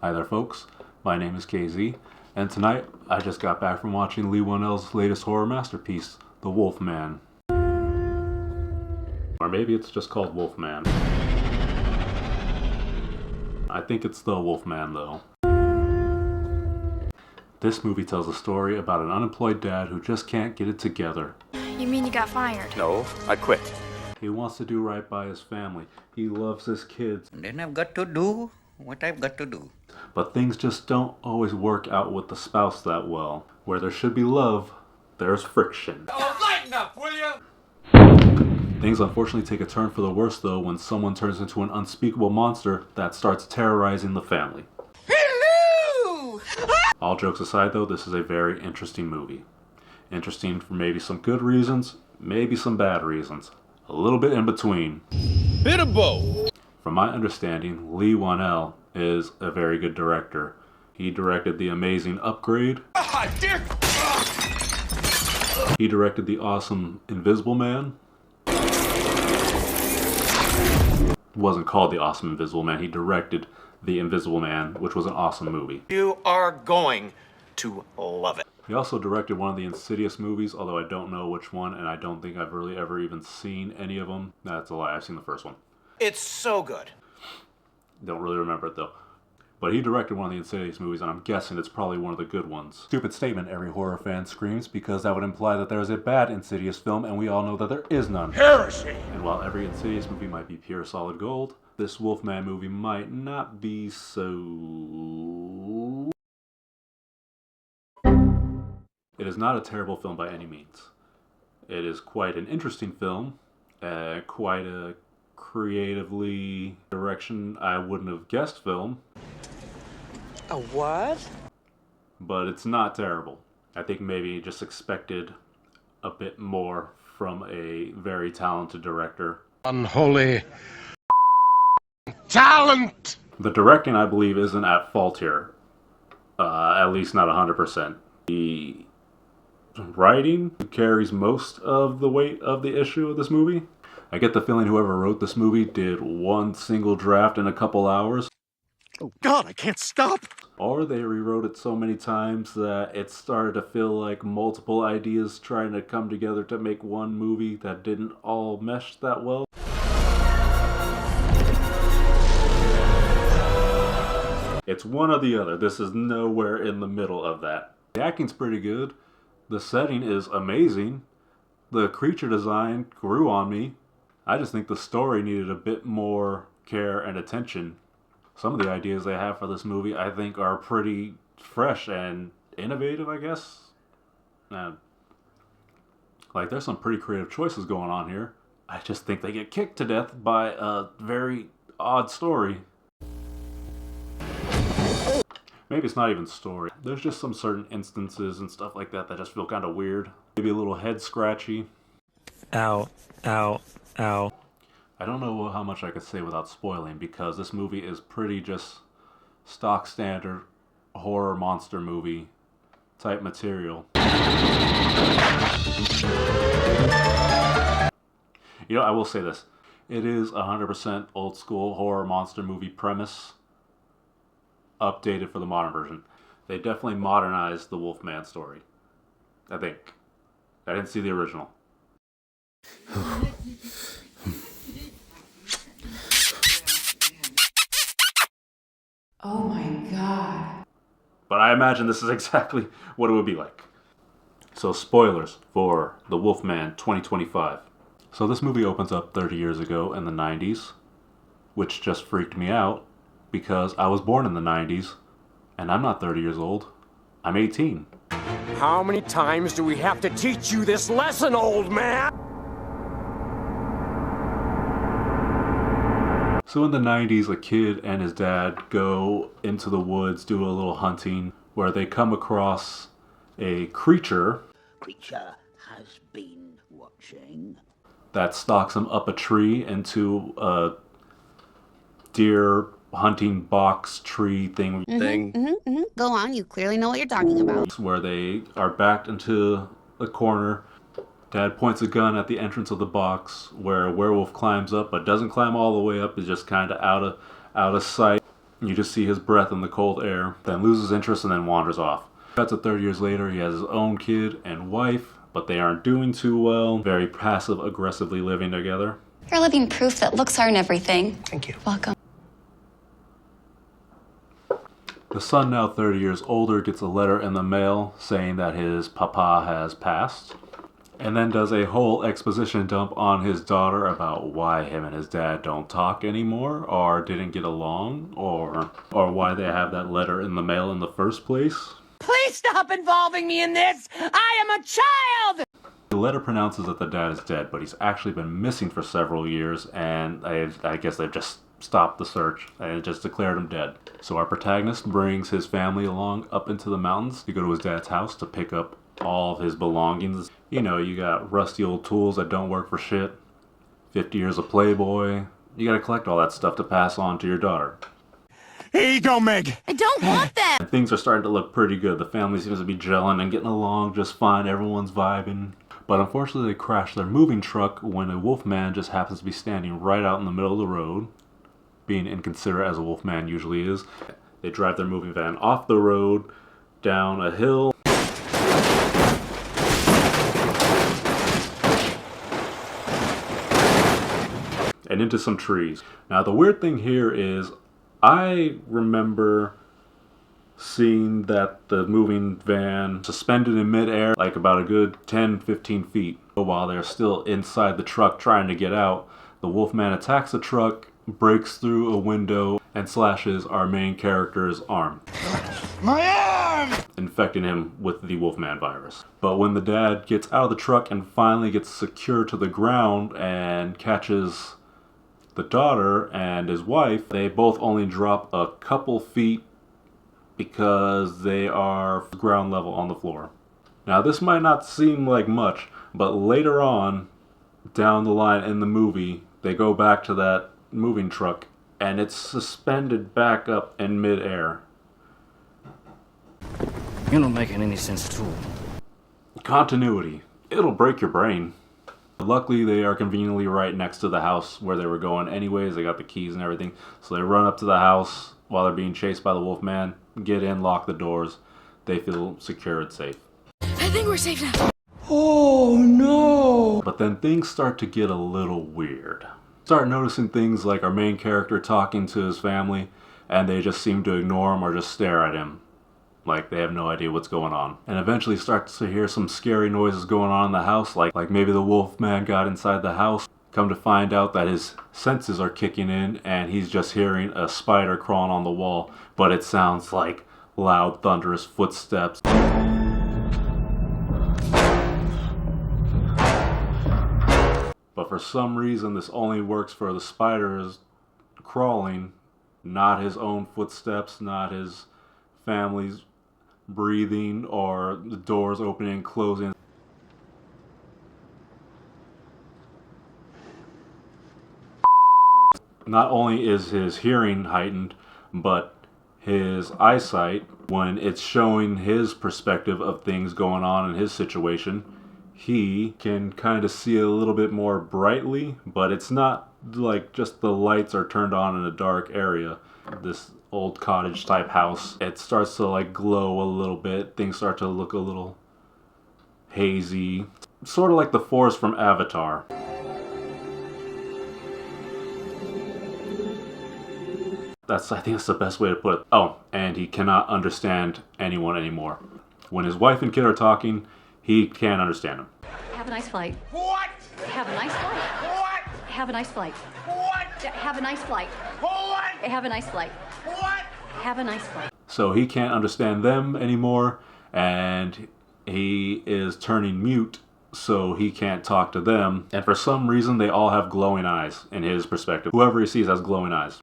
Hi there, folks. My name is KZ, and tonight I just got back from watching Liegh Whannell's latest horror masterpiece, The Wolfman. Or maybe it's just called Wolfman. I think it's The Wolfman, though. This movie tells a story about an unemployed dad who just can't get it together. You mean you got fired? No, I quit. He wants to do right by his family. He loves his kids. Then I've got to do what I've got to do. But things just don't always work out with the spouse that well. Where there should be love, there's friction. Oh, lighten up, will you? Things unfortunately take a turn for the worse, though, when someone turns into an unspeakable monster that starts terrorizing the family. Hello! All jokes aside, though, this is a very interesting movie. Interesting for maybe some good reasons, maybe some bad reasons. A little bit in between. Bit of both. From my understanding, Liegh Whannell is a very good director. He directed the amazing Upgrade. He directed the awesome Invisible Man. It wasn't called the Awesome Invisible Man. He directed The Invisible Man, which was an awesome movie. You are going to love it. He also directed one of the Insidious movies, although I don't know which one, and I don't think I've really ever even seen any of them. That's a lie. I've seen the first one. It's so good. Don't really remember it, though. But he directed one of the Insidious movies, and I'm guessing it's probably one of the good ones. Stupid statement, every horror fan screams, because that would imply that there is a bad Insidious film, and we all know that there is none. Heresy! And while every Insidious movie might be pure solid gold, this Wolfman movie might not be so... It is not a terrible film by any means. It is quite an interesting film, quite a creatively direction I wouldn't have guessed film. A what? But it's not terrible. I think maybe just expected a bit more from a very talented director. Unholy talent! The directing, I believe, isn't at fault here. At least not 100%. The writing carries most of the weight of the issue of this movie. I get the feeling whoever wrote this movie did one single draft in a couple hours. Oh God, I can't stop! Or they rewrote it so many times that it started to feel like multiple ideas trying to come together to make one movie that didn't all mesh that well. It's one or the other. This is nowhere in the middle of that. The acting's pretty good. The setting is amazing. The creature design grew on me. I just think the story needed a bit more care and attention. Some of the ideas they have for this movie, I think, are pretty fresh and innovative, I guess. Like, there's some pretty creative choices going on here. I just think they get kicked to death by a very odd story. Maybe it's not even story. There's just some certain instances and stuff like that that just feel kind of weird. Maybe a little head scratchy. Ow, ow, ow. I don't know how much I could say without spoiling, because this movie is pretty just stock standard horror monster movie type material. You know, I will say this. It is 100% old school horror monster movie premise, updated for the modern version. They definitely modernized the Wolfman story, I think. I didn't see the original. Oh my God. But I imagine this is exactly what it would be like. So spoilers for The Wolfman 2025. So this movie opens up 30 years ago in the 90s, which just freaked me out because I was born in the 90s and I'm not 30 years old. I'm 18. How many times do we have to teach you this lesson, old man? So in the 90s, a kid and his dad go into the woods, do a little hunting, where they come across a creature Has been watching. that stalks them up a tree into a deer hunting box tree thing. Go on, you clearly know what you're talking about. Where they are backed into the corner. Dad points a gun at the entrance of the box where a werewolf climbs up, but doesn't climb all the way up, is just kind of out of sight. You just see his breath in the cold air, then loses interest and then wanders off. Cut to 30 years later, he has his own kid and wife, but they aren't doing too well. Very passive-aggressively living together. You're living proof that looks aren't everything. Thank you. Welcome. The son, now 30 years older, gets a letter in the mail saying that his papa has passed, and then does a whole exposition dump on his daughter about why him and his dad don't talk anymore, or didn't get along, or why they have that letter in the mail in the first place. Please stop involving me in this! I am a child! The letter pronounces that the dad is dead, but he's actually been missing for several years, and I guess they've just stopped the search and just declared him dead. So our protagonist brings his family along up into the mountains to go to his dad's house to pick up all of his belongings. You know, you got rusty old tools that don't work for shit, 50 years of Playboy. You gotta collect all that stuff to pass on to your daughter. Here you go, Meg. I don't want them. And things are starting to look pretty good. The family seems to be gelling and getting along just fine. Everyone's vibing. But unfortunately, they crash their moving truck when a Wolfman just happens to be standing right out in the middle of the road, being inconsiderate as a Wolfman usually is. They drive their moving van off the road, down a hill, and into some trees. Now the weird thing here is, I remember seeing that the moving van suspended in midair like about a good 10-15 feet. While they're still inside the truck trying to get out, the Wolfman attacks the truck, breaks through a window, and slashes our main character's arm. My arm! Infecting him with the Wolfman virus. But when the dad gets out of the truck and finally gets secured to the ground and catches the daughter and his wife, they both only drop a couple feet because they are ground level on the floor. Now this might not seem like much, but later on down the line in the movie, they go back to that moving truck and it's suspended back up in midair. You're not making any sense at all. Continuity. It'll break your brain. Luckily, they are conveniently right next to the house where they were going anyways. They got the keys and everything. So they run up to the house while they're being chased by the Wolfman, get in, lock the doors. They feel secure and safe. I think we're safe now. Oh no! But then things start to get a little weird. Start noticing things like our main character talking to his family, and they just seem to ignore him or just stare at him. Like they have no idea what's going on. And eventually start to hear some scary noises going on in the house, like maybe the Wolfman got inside the house. Come to find out that his senses are kicking in and he's just hearing a spider crawling on the wall, but it sounds like loud, thunderous footsteps. But for some reason this only works for the spiders crawling, not his own footsteps, not his family's breathing or the doors opening and closing. Not only is his hearing heightened, but his eyesight, when it's showing his perspective of things going on in his situation, he can kind of see a little bit more brightly, but it's not like just the lights are turned on in a dark area. This old cottage type house, it starts to like glow a little bit. Things start to look a little hazy, sort of like the forest from Avatar. I think that's the best way to put it. Oh, and he cannot understand anyone anymore. When his wife and kid are talking, he can't understand them. Have a nice flight. What? Have a nice flight. What? Have a nice flight. What? Have a nice flight. What? Have a nice flight. What? Have a nice flight. So he can't understand them anymore, and he is turning mute, so he can't talk to them. And for some reason, they all have glowing eyes in his perspective. Whoever he sees has glowing eyes.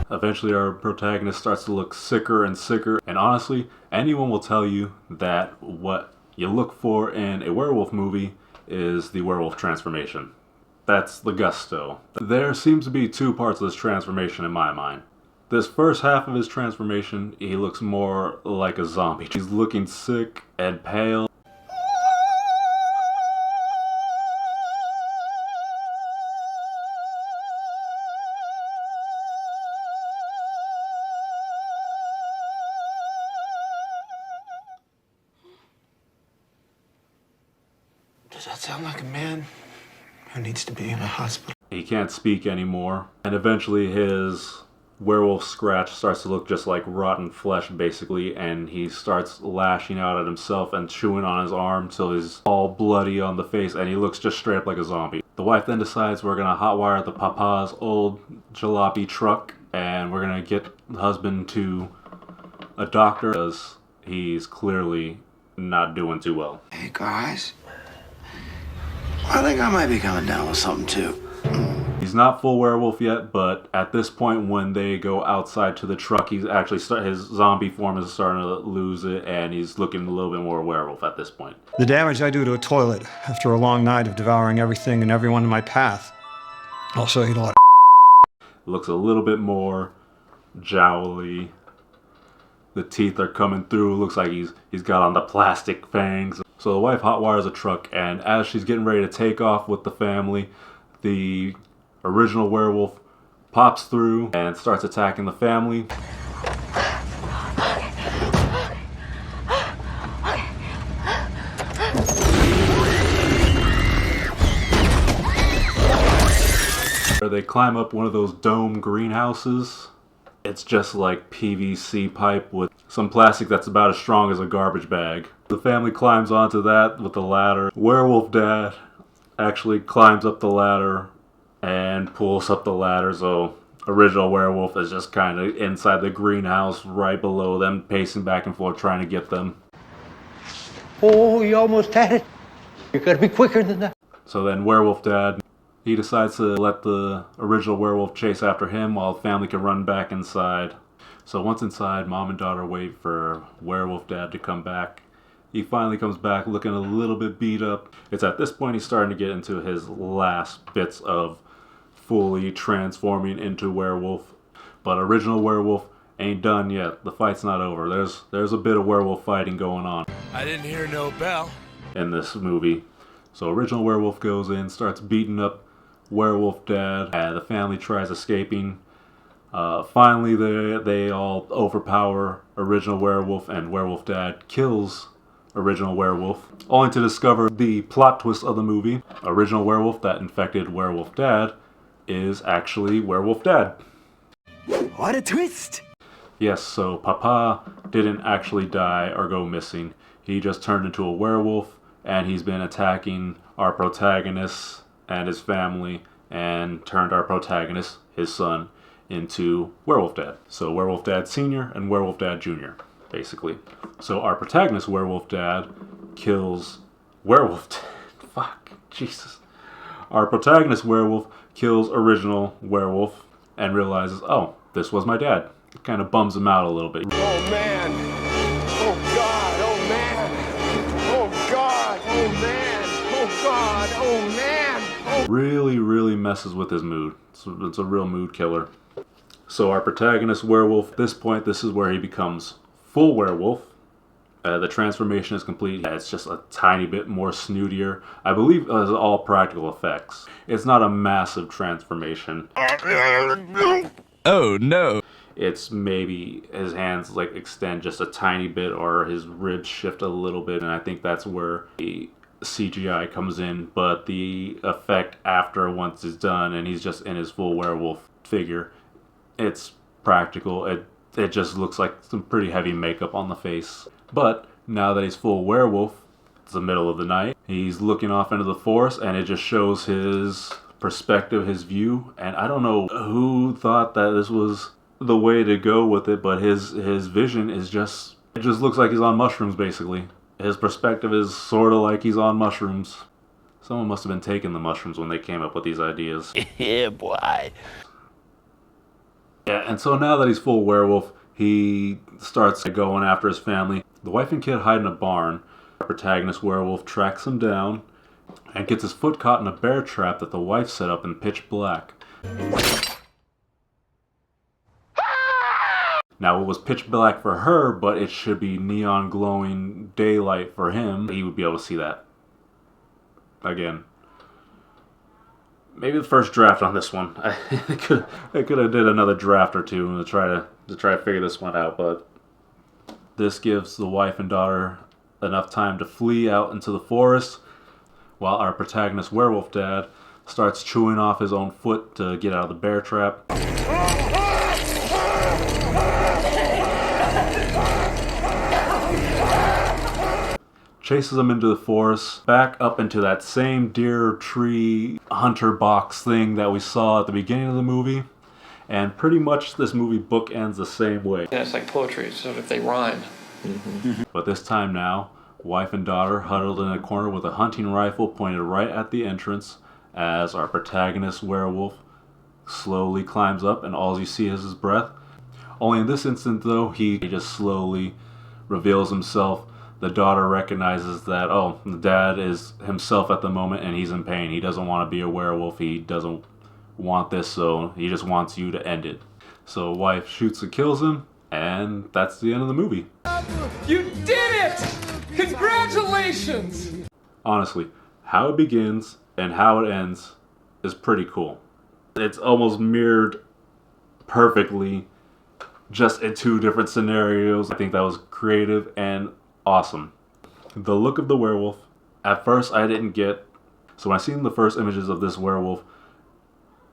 Eventually, our protagonist starts to look sicker and sicker. And honestly, anyone will tell you that what you look for in a werewolf movie is the werewolf transformation. That's the gusto. There seems to be two parts of this transformation in my mind. This first half of his transformation, he looks more like a zombie. He's looking sick and pale. Does that sound like a man who needs to be in a hospital? He can't speak anymore, and eventually his werewolf scratch starts to look just like rotten flesh, basically, and he starts lashing out at himself and chewing on his arm till he's all bloody on the face, and he looks just straight up like a zombie. The wife then decides we're gonna hotwire the papa's old jalopy truck, and we're gonna get the husband to a doctor because he's clearly not doing too well. Hey, guys. I think I might be coming down with something, too. He's not full werewolf yet, but at this point when they go outside to the truck, he's actually his zombie form is starting to lose it, and he's looking a little bit more werewolf at this point. The damage I do to a toilet after a long night of devouring everything and everyone in my path. Also, eat a lot of Looks a little bit more jowly. The teeth are coming through. Looks like he's got on the plastic fangs. So the wife hotwires a truck, and as she's getting ready to take off with the family, the original werewolf pops through and starts attacking the family. They climb up one of those dome greenhouses. It's just like PVC pipe with some plastic that's about as strong as a garbage bag. The family climbs onto that with the ladder. Werewolf dad actually climbs up the ladder and pulls up the ladder, so original werewolf is just kind of inside the greenhouse right below them, pacing back and forth trying to get them. Oh, you almost had it. You gotta be quicker than that. So then werewolf dad, he decides to let the original werewolf chase after him while the family can run back inside. So once inside, mom and daughter wait for werewolf dad to come back. He finally comes back looking a little bit beat up. It's at this point he's starting to get into his last bits of fully transforming into werewolf. But original werewolf ain't done yet. The fight's not over. There's a bit of werewolf fighting going on. I didn't hear no bell. In this movie. So original werewolf goes in, starts beating up werewolf dad, and the family tries escaping. Finally they all overpower original werewolf, and werewolf dad kills original werewolf, only to discover the plot twist of the movie. Original werewolf that infected werewolf dad is actually werewolf dad. What a twist! Yes, so Papa didn't actually die or go missing. He just turned into a werewolf, and he's been attacking our protagonist and his family, and turned our protagonist, his son, into werewolf dad. So werewolf dad senior and werewolf dad junior, basically. So our protagonist, werewolf dad, kills werewolf dad. Fuck, Jesus. Our protagonist, werewolf, kills original werewolf and realizes, oh, this was my dad. It kind of bums him out a little bit. Oh man! Oh god! Oh man! Oh god! Oh man! Oh god! Oh man! Oh. Really, really messes with his mood. It's a real mood killer. So our protagonist, werewolf, at this point, this is where he becomes full werewolf. The transformation is complete. It's just a tiny bit more snootier. I believe it was all practical effects. It's not a massive transformation. Oh no. It's maybe his hands like extend just a tiny bit, or his ribs shift a little bit, and I think that's where the CGI comes in. But the effect after, once it's done and he's just in his full werewolf figure, it's practical. It just looks like some pretty heavy makeup on the face. But now that he's full werewolf, it's the middle of the night, he's looking off into the forest, and it just shows his perspective, his view. And I don't know who thought that this was the way to go with it, but his vision is just, it just looks like he's on mushrooms, basically. His perspective is sort of like he's on mushrooms. Someone must have been taking the mushrooms when they came up with these ideas. Yeah, boy. Yeah, and so now that he's full werewolf, he starts going after his family. The wife and kid hide in a barn. Our protagonist werewolf tracks him down and gets his foot caught in a bear trap that the wife set up in pitch black. Now, it was pitch black for her, but it should be neon glowing daylight for him. He would be able to see that. Again. Maybe the first draft on this one. I could have did another draft or two to try to figure this one out, but this gives the wife and daughter enough time to flee out into the forest. while our protagonist werewolf dad starts chewing off his own foot to get out of the bear trap. Chases him into the forest, back up into that same deer tree hunter box thing that we saw at the beginning of the movie. And pretty much this movie bookends the same way. Yeah, it's like poetry, so if they rhyme. But this time now, wife and daughter huddled in a corner with a hunting rifle pointed right at the entrance as our protagonist werewolf slowly climbs up and all you see is his breath. Only in this instant though, he just slowly reveals himself. The daughter recognizes that, oh, the dad is himself at the moment and he's in pain. He doesn't want to be a werewolf. He doesn't want this, so he just wants you to end it. So wife shoots and kills him, and that's the end of the movie. You did it! Congratulations! Honestly, how it begins and how it ends is pretty cool. It's almost mirrored perfectly, just in two different scenarios. I think that was creative and awesome. The look of the werewolf, at first I didn't get. So when I seen the first images of this werewolf,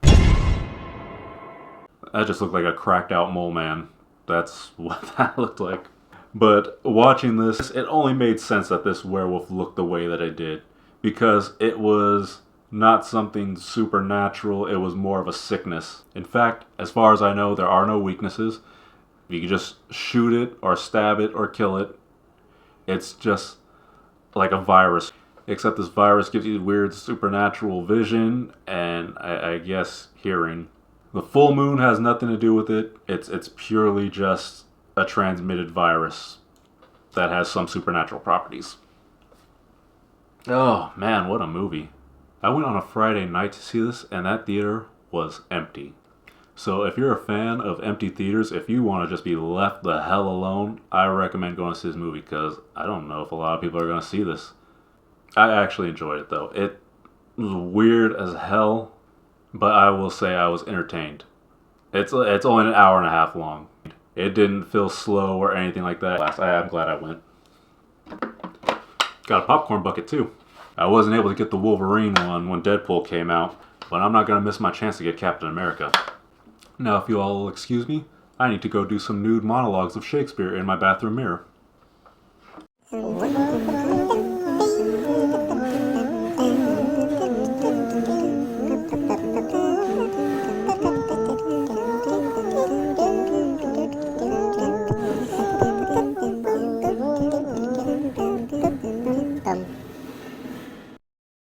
that just looked like a cracked out mole man. That's what that looked like. But watching this, it only made sense that this werewolf looked the way that it did. Because it was not something supernatural, it was more of a sickness. In fact, as far as I know, there are no weaknesses. You can just shoot it or stab it or kill it. It's just like a virus. Except this virus gives you weird supernatural vision and I guess hearing. The full moon has nothing to do with it. It's purely just a transmitted virus that has some supernatural properties. Oh man, what a movie. I went on a Friday night to see this and that theater was empty. So if you're a fan of empty theaters, if you want to just be left the hell alone, I recommend going to see this movie because I don't know if a lot of people are going to see this. I actually enjoyed it though. It was weird as hell, but I will say I was entertained. It's only an hour and a half long. It didn't feel slow or anything like that. I'm glad I went. Got a popcorn bucket too. I wasn't able to get the Wolverine one when Deadpool came out, but I'm not going to miss my chance to get Captain America. Now, if you all will excuse me, I need to go do some nude monologues of Shakespeare in my bathroom mirror.